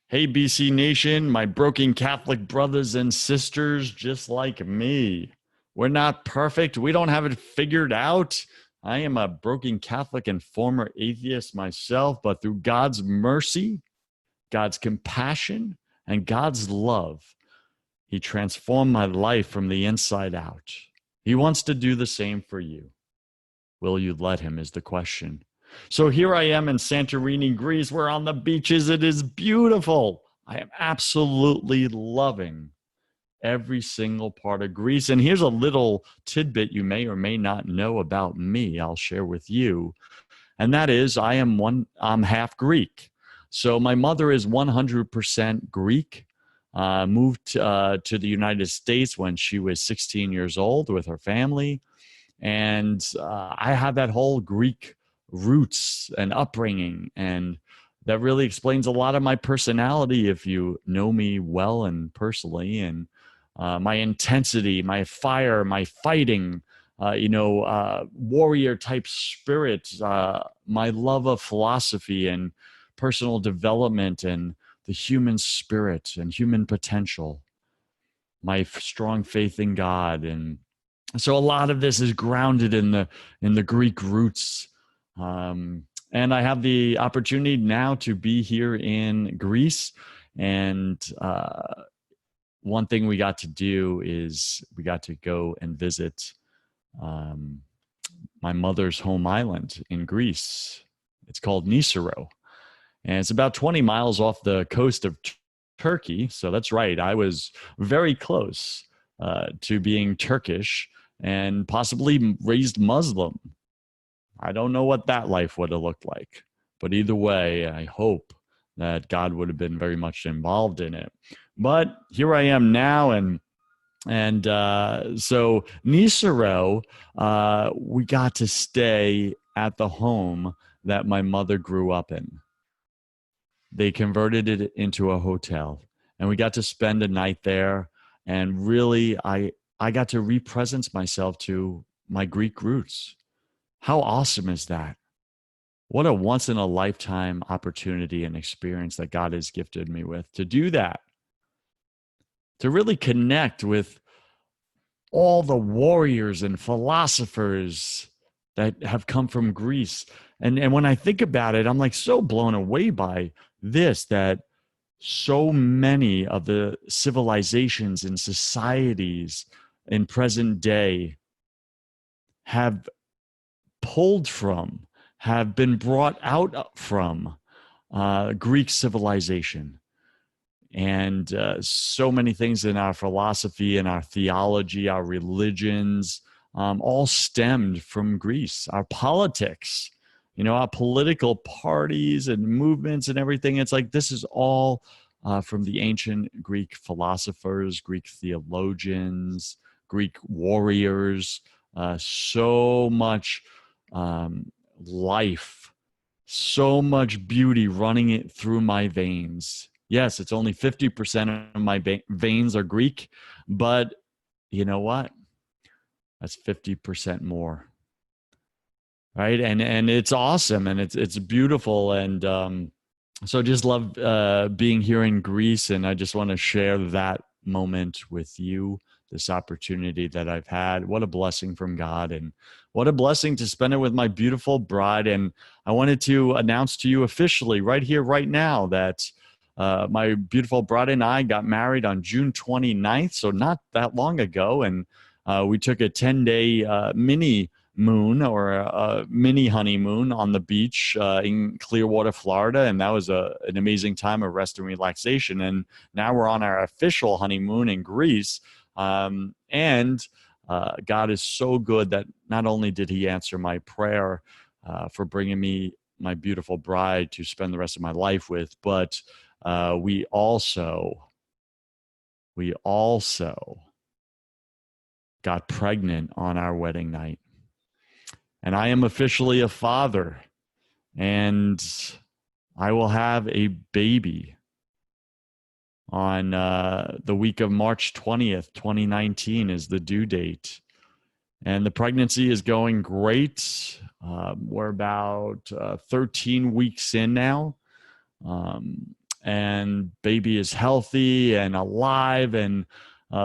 Hey, BC Nation, my broken Catholic brothers and sisters, just like me. We're not perfect. We don't have it figured out. I am a broken Catholic and former atheist myself, but through God's mercy, God's compassion, and God's love, He transformed my life from the inside out. He wants to do the same for you. Will you let Him, is the question. So here I am in Santorini, Greece. We're on the beaches. It is beautiful. I am absolutely loving every single part of Greece. And here's a little tidbit you may or may not know about me. I'll share with you. And that is I'm half Greek. So my mother is 100% Greek. Moved to the United States when she was 16 years old with her family. And I have that whole Greek roots and upbringing, and that really explains a lot of my personality if you know me well and personally, and my intensity, my fire, my fighting, warrior type spirit, my love of philosophy and personal development and the human spirit and human potential, my strong faith in God. And so a lot of this is grounded in the Greek roots. And I have the opportunity now to be here in Greece. And one thing we got to do is we got to go and visit my mother's home island in Greece. It's called Nisero, and it's about 20 miles off the coast of Turkey. So that's right. I was very close to being Turkish and possibly raised Muslim. I don't know what that life would have looked like. But either way, I hope that God would have been very much involved in it. But here I am now, and so Nisero, we got to stay at the home that my mother grew up in. They converted it into a hotel, and we got to spend a night there. And really, I got to represent myself to my Greek roots. How awesome is that? What a once in a lifetime opportunity and experience that God has gifted me with to do that, to really connect with all the warriors and philosophers that have come from Greece. And when I think about it, I'm like so blown away by this, that so many of the civilizations and societies in present day have pulled from, have been brought out from Greek civilization. And so many things in our philosophy and our theology, our religions, all stemmed from Greece. Our politics, our political parties and movements and everything. It's like this is all from the ancient Greek philosophers, Greek theologians, Greek warriors. So much life, so much beauty running it through my veins. Yes, it's only 50% of my veins are Greek, but you know what? That's 50% more. Right. And it's awesome, and it's beautiful. And so just love being here in Greece. And I just want to share that moment with you, this opportunity that I've had. What a blessing from God, and what a blessing to spend it with my beautiful bride. And I wanted to announce to you officially right here, right now, that my beautiful bride and I got married on June 29th, so not that long ago. And we took a 10-day mini moon, or a mini honeymoon, on the beach in Clearwater, Florida. And that was an amazing time of rest and relaxation. And now we're on our official honeymoon in Greece. And God is so good that not only did He answer my prayer for bringing me my beautiful bride to spend the rest of my life with, but we also got pregnant on our wedding night. And I am officially a father, and I will have a baby on the week of March 20th, 2019 is the due date. And the pregnancy is going great. We're about 13 weeks in now. and baby is healthy and alive, and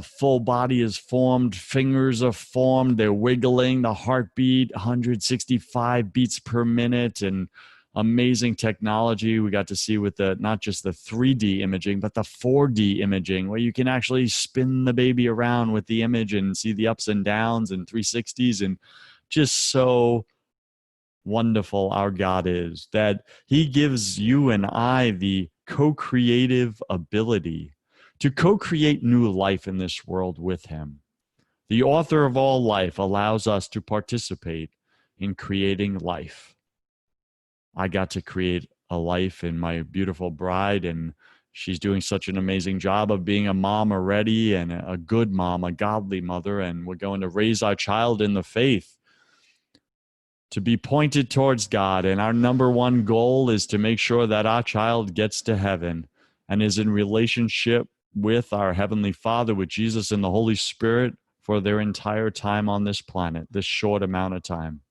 full body is formed, fingers are formed, they're wiggling, the heartbeat 165 beats per minute, and amazing technology we got to see with the not just the 3D imaging but the 4D imaging, where you can actually spin the baby around with the image and see the ups and downs and 360s. And just so wonderful our God is, that he gives you and I the co-creative ability to co-create new life in this world with him. The author of all life allows us to participate in creating life. I got to create a life in my beautiful bride, and she's doing such an amazing job of being a mom already, and a good mom, a godly mother, and we're going to raise our child in the faith to be pointed towards God. And our number one goal is to make sure that our child gets to heaven and is in relationship with our Heavenly Father, with Jesus and the Holy Spirit for their entire time on this planet, this short amount of time.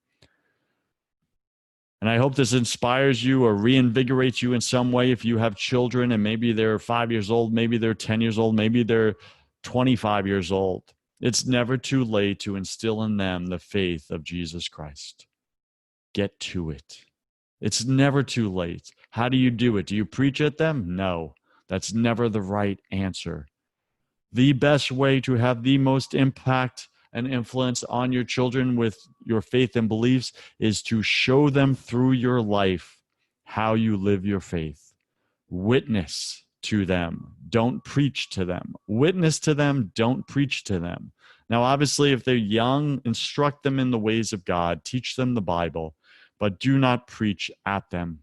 And I hope this inspires you or reinvigorates you in some way. If you have children and maybe they're 5 years old, maybe they're 10 years old, maybe they're 25 years old, it's never too late to instill in them the faith of Jesus Christ. Get to it. It's never too late. How do you do it? Do you preach at them? No, that's never the right answer. The best way to have the most impact and influence on your children with your faith and beliefs is to show them through your life how you live your faith. Witness to them. Don't preach to them. Witness to them. Don't preach to them. Now, obviously, if they're young, instruct them in the ways of God. Teach them the Bible, but do not preach at them.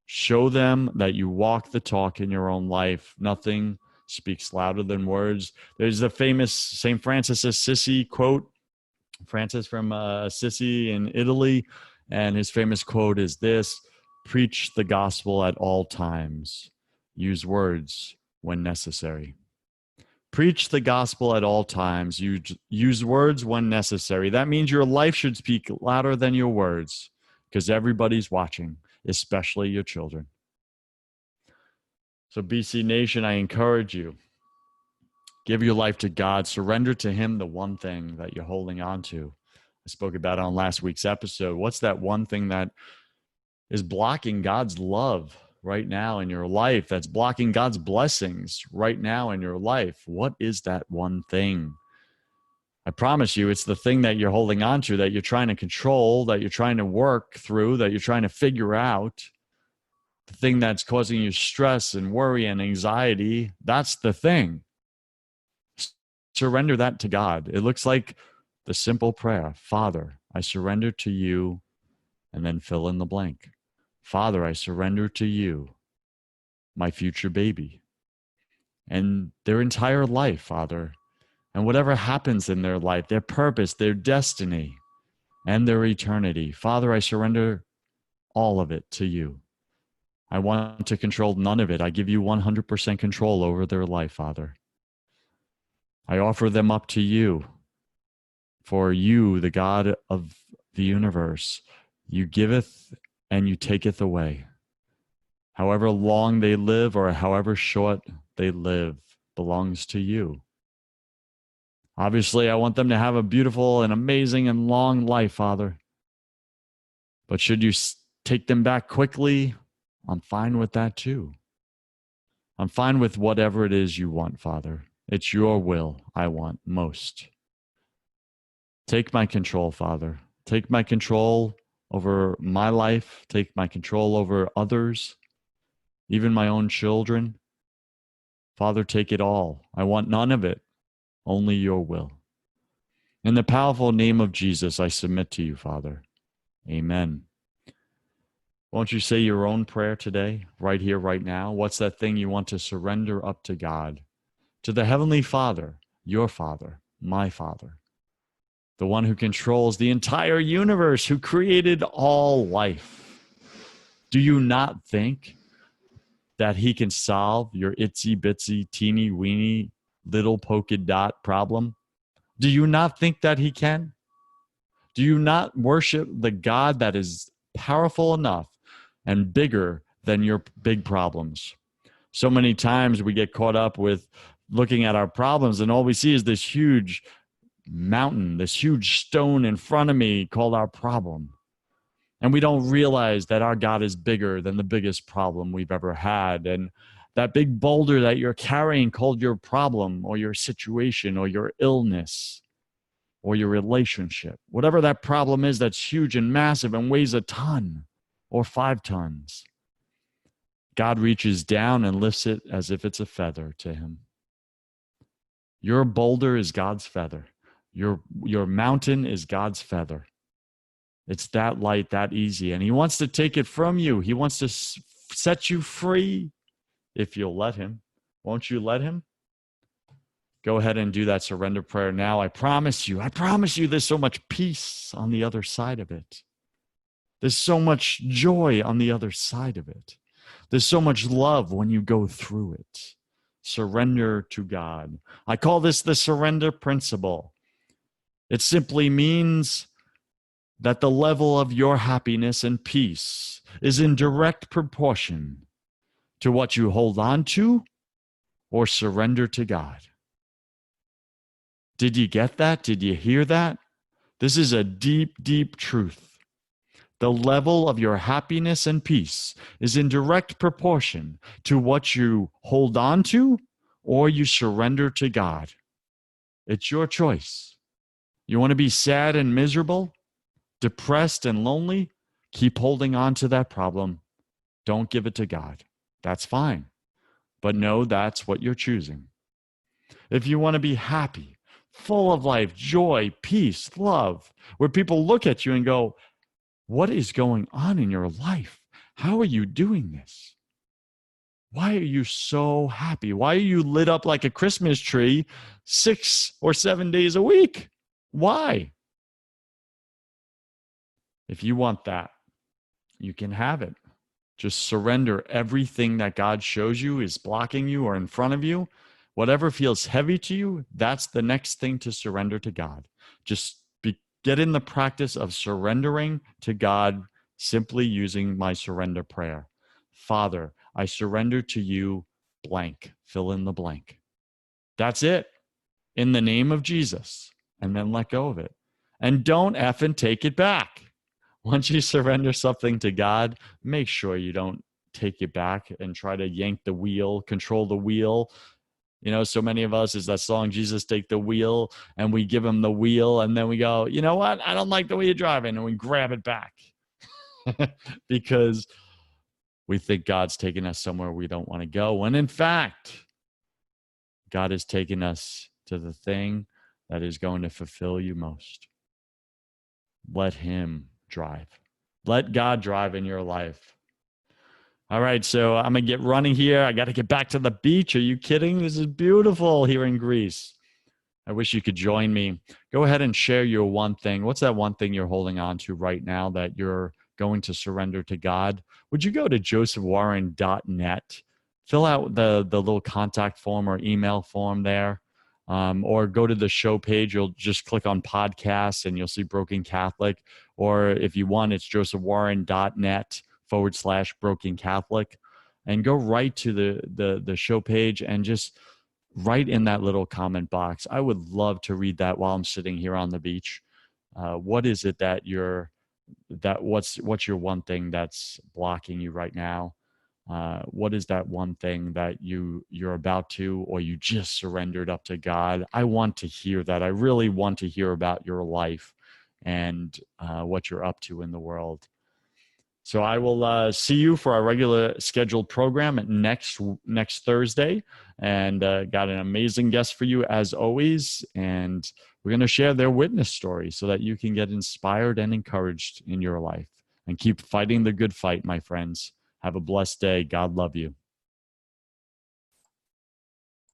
Show them that you walk the talk in your own life. Nothing speaks louder than words. There's the famous St. Francis of Assisi quote, Francis from Assisi in Italy, and his famous quote is this: preach the gospel at all times. Use words when necessary. Preach the gospel at all times. Use words when necessary. That means your life should speak louder than your words, because everybody's watching, especially your children. So BC Nation, I encourage you, give your life to God. Surrender to him the one thing that you're holding on to. I spoke about it on last week's episode. What's that one thing that is blocking God's love right now in your life, that's blocking God's blessings right now in your life? What is that one thing? I promise you, it's the thing that you're holding on to, that you're trying to control, that you're trying to work through, that you're trying to figure out. The thing that's causing you stress and worry and anxiety, that's the thing. Surrender that to God. It looks like the simple prayer: Father, I surrender to you, and then fill in the blank. Father, I surrender to you my future baby and their entire life, Father, and whatever happens in their life, their purpose, their destiny, and their eternity. Father, I surrender all of it to you. I want to control none of it. I give you 100% control over their life, Father. I offer them up to you, for you, the God of the universe, you giveth and you taketh away. However long they live or however short they live belongs to you. Obviously, I want them to have a beautiful and amazing and long life, Father. But should you take them back quickly, I'm fine with that too. I'm fine with whatever it is you want, Father. It's your will I want most. Take my control, Father. Take my control over my life. Take my control over others, even my own children. Father, take it all. I want none of it, only your will. In the powerful name of Jesus, I submit to you, Father. Amen. Won't you say your own prayer today, right here, right now? What's that thing you want to surrender up to God, to the Heavenly Father, your Father, my Father, the one who controls the entire universe, who created all life? Do you not think that he can solve your itsy bitsy, teeny weeny, little polka dot problem? Do you not think that he can? Do you not worship the God that is powerful enough and bigger than your big problems? So many times we get caught up with looking at our problems, and all we see is this huge mountain, this huge stone in front of me called our problem. And we don't realize that our God is bigger than the biggest problem we've ever had. And that big boulder that you're carrying called your problem or your situation or your illness or your relationship, whatever that problem is that's huge and massive and weighs a ton or 5 tons, God reaches down and lifts it as if it's a feather to him. Your boulder is God's feather. Your mountain is God's feather. It's that light, that easy. And he wants to take it from you. He wants to set you free if you'll let him. Won't you let him? Go ahead and do that surrender prayer now. I promise you, there's so much peace on the other side of it. There's so much joy on the other side of it. There's so much love when you go through it. Surrender to God. I call this the surrender principle. It simply means that the level of your happiness and peace is in direct proportion to what you hold on to or surrender to God. Did you get that? Did you hear that? This is a deep, deep truth. The level of your happiness and peace is in direct proportion to what you hold on to or you surrender to God. It's your choice. You want to be sad and miserable, depressed and lonely? Keep holding on to that problem. Don't give it to God. That's fine. But know that's what you're choosing. If you want to be happy, full of life, joy, peace, love, where people look at you and go, what is going on in your life? How are you doing this? Why are you so happy? Why are you lit up like a Christmas tree 6 or 7 days a week? Why? If you want that, you can have it. Just surrender everything that God shows you is blocking you or in front of you. Whatever feels heavy to you, that's the next thing to surrender to God. Just get in the practice of surrendering to God, simply using my surrender prayer. Father, I surrender to you, blank, fill in the blank. That's it. In the name of Jesus. And then let go of it. And don't effing take it back. Once you surrender something to God, make sure you don't take it back and try to yank the wheel, control the wheel. You know, so many of us is that song, Jesus Take the Wheel, and we give him the wheel, and then we go, you know what? I don't like the way you're driving, and we grab it back because we think God's taking us somewhere we don't want to go. When in fact, God is taking us to the thing that is going to fulfill you most. Let him drive. Let God drive in your life. All right, so I'm going to get running here. I got to get back to the beach. Are you kidding? This is beautiful here in Greece. I wish you could join me. Go ahead and share your one thing. What's that one thing you're holding on to right now that you're going to surrender to God? Would you go to josephwarren.net, fill out the little contact form or email form there, or go to the show page. You'll just click on podcasts and you'll see Broken Catholic. Or if you want, it's josephwarren.net/Broken Catholic, and go right to the show page and just write in that little comment box. I would love to read that while I'm sitting here on the beach. What is it what's your one thing that's blocking you right now? What is that one thing that you're about to, or you just surrendered up to God? I want to hear that. I really want to hear about your life and what you're up to in the world. So I will see you for our regular scheduled program next Thursday, and got an amazing guest for you as always. And we're going to share their witness story so that you can get inspired and encouraged in your life and keep fighting the good fight, my friends. Have a blessed day. God love you.